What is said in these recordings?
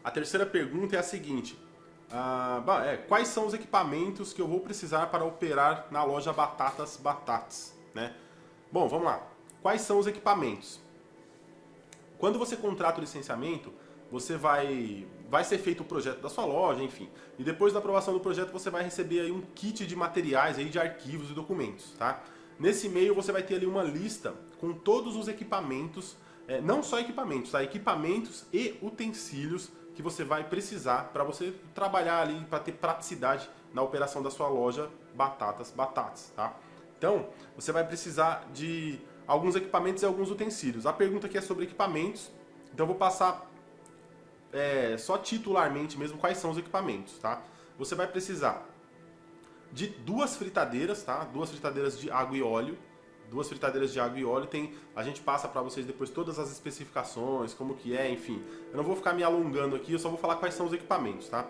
A terceira pergunta é a seguinte. Quais são os equipamentos que eu vou precisar para operar na loja Batatas Batatas, né? Bom, vamos lá. Quais são os equipamentos? Quando você contrata o licenciamento, você vai ser feito o projeto da sua loja, enfim. E depois da aprovação do projeto, você vai receber aí um kit de materiais, aí, de arquivos e documentos, tá? Nesse e-mail você vai ter ali uma lista com todos os equipamentos, não só equipamentos, tá? Equipamentos e utensílios que você vai precisar para você trabalhar ali, para ter praticidade na operação da sua loja Batatas Batatas, tá? Então, você vai precisar de alguns equipamentos e alguns utensílios. A pergunta aqui é sobre equipamentos, então eu vou passar só titularmente mesmo quais são os equipamentos, tá? Você vai precisar de 2 fritadeiras, tá? 2 fritadeiras de água e óleo. 2 fritadeiras de água e óleo. A gente passa para vocês depois todas as especificações, como que é, enfim. Eu não vou ficar me alongando aqui, eu só vou falar quais são os equipamentos, tá?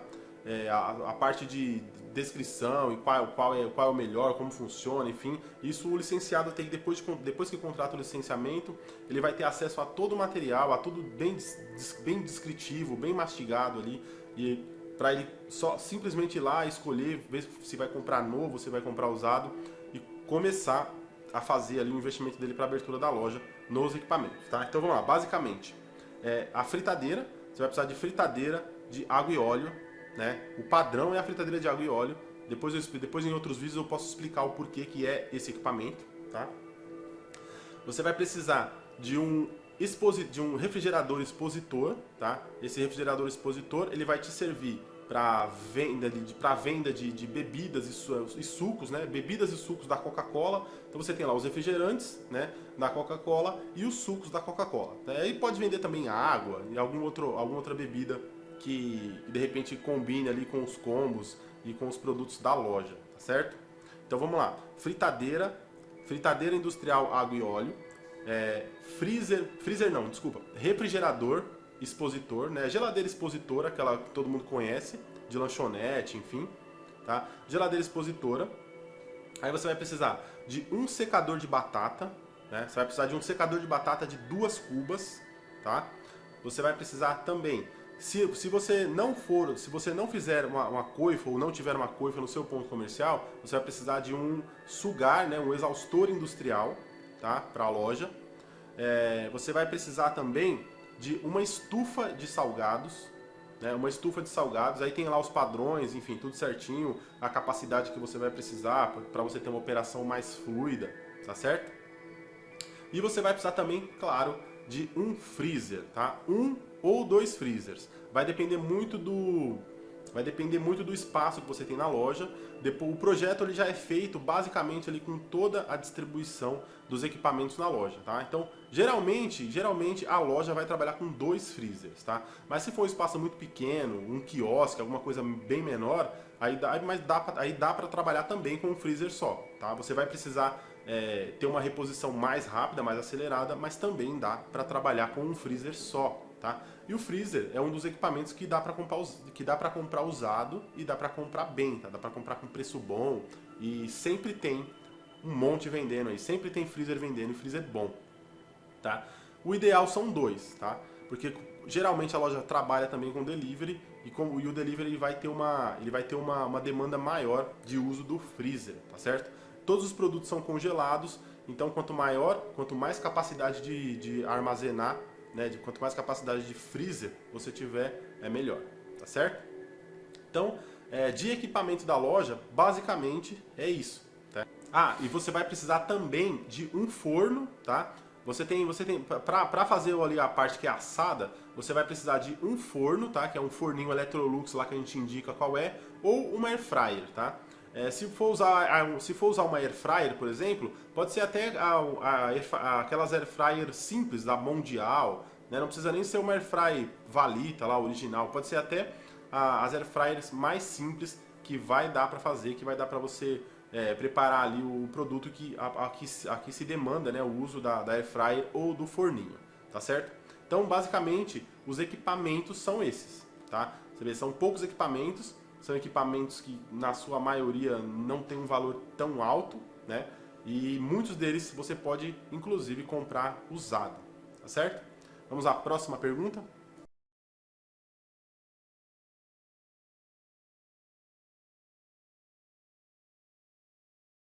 A parte de descrição e qual é o melhor, como funciona, enfim. Isso o licenciado tem, depois que contrata o licenciamento, ele vai ter acesso a todo o material, a tudo bem descritivo, bem mastigado ali, e para ele só simplesmente ir lá, escolher, ver se vai comprar novo, se vai comprar usado e começar a fazer ali o investimento dele para a abertura da loja nos equipamentos, tá? Então vamos lá, basicamente, a fritadeira, você vai precisar de fritadeira de água e óleo, né? O padrão é a fritadeira de água e óleo. Depois em outros vídeos eu posso explicar o porquê que é esse equipamento, tá? Você vai precisar de um refrigerador expositor, tá? Esse refrigerador expositor ele vai te servir para venda de bebidas e sucos, né? Bebidas e sucos da Coca-Cola. Então você tem lá os refrigerantes, né, da Coca-Cola e os sucos da Coca-Cola. E pode vender também água e alguma outra bebida que de repente combine ali com os combos e com os produtos da loja, tá certo? Então vamos lá, fritadeira industrial água e óleo, refrigerador expositor, né? Geladeira expositora, aquela que todo mundo conhece, de lanchonete, enfim, tá? Geladeira expositora. Aí você vai precisar de um secador de batata, né? Você vai precisar de um secador de batata de 2 cubas, tá? Você vai precisar também, se você não fizer uma coifa ou não tiver uma coifa no seu ponto comercial, você vai precisar de um sugar, né? Um exaustor industrial, tá? Para a loja. Você vai precisar também de uma estufa de salgados, né? Uma estufa de salgados, aí tem lá os padrões, enfim, tudo certinho, a capacidade que você vai precisar para você ter uma operação mais fluida, tá certo? E você vai precisar também, claro, de um freezer, tá? 1 ou 2 freezers. Vai depender muito do espaço que você tem na loja. O projeto ele já é feito basicamente ali com toda a distribuição dos equipamentos na loja, tá? Então, geralmente a loja vai trabalhar com 2 freezers, tá? Mas se for um espaço muito pequeno, um quiosque, alguma coisa bem menor, aí dá para trabalhar também com um freezer só, tá? Você vai precisar ter uma reposição mais rápida, mais acelerada, mas também dá para trabalhar com um freezer só, tá? E o freezer é um dos equipamentos que dá para comprar usado e dá para comprar bem, tá? Dá para comprar com preço bom e sempre tem um monte vendendo aí, sempre tem freezer vendendo e freezer bom, tá? O ideal são 2, tá? Porque geralmente a loja trabalha também com delivery e o delivery ele vai ter uma demanda maior de uso do freezer, tá certo? Todos os produtos são congelados, então quanto mais capacidade de armazenar, né, quanto mais capacidade de freezer você tiver, é melhor, tá certo? Então, de equipamento da loja, basicamente é isso, tá? E você vai precisar também de um forno, tá? Você tem para fazer ali a parte que é assada, você vai precisar de um forno, tá? Que é um forninho Electrolux lá que a gente indica qual é, ou uma air fryer, tá? Se for usar uma air fryer, por exemplo, pode ser até aquelas air fryer simples da Mondial, né? Não precisa nem ser uma air fryer Valita lá, original, pode ser até as air fryers mais simples que vai dar para fazer, que vai dar para você preparar ali o produto que aqui se demanda, né? O uso da air fryer ou do forninho, tá certo? Então, basicamente, os equipamentos são esses, tá? Você vê, são poucos equipamentos. São equipamentos que, na sua maioria, não tem um valor tão alto, né? E muitos deles você pode, inclusive, comprar usado, tá certo? Vamos à próxima pergunta.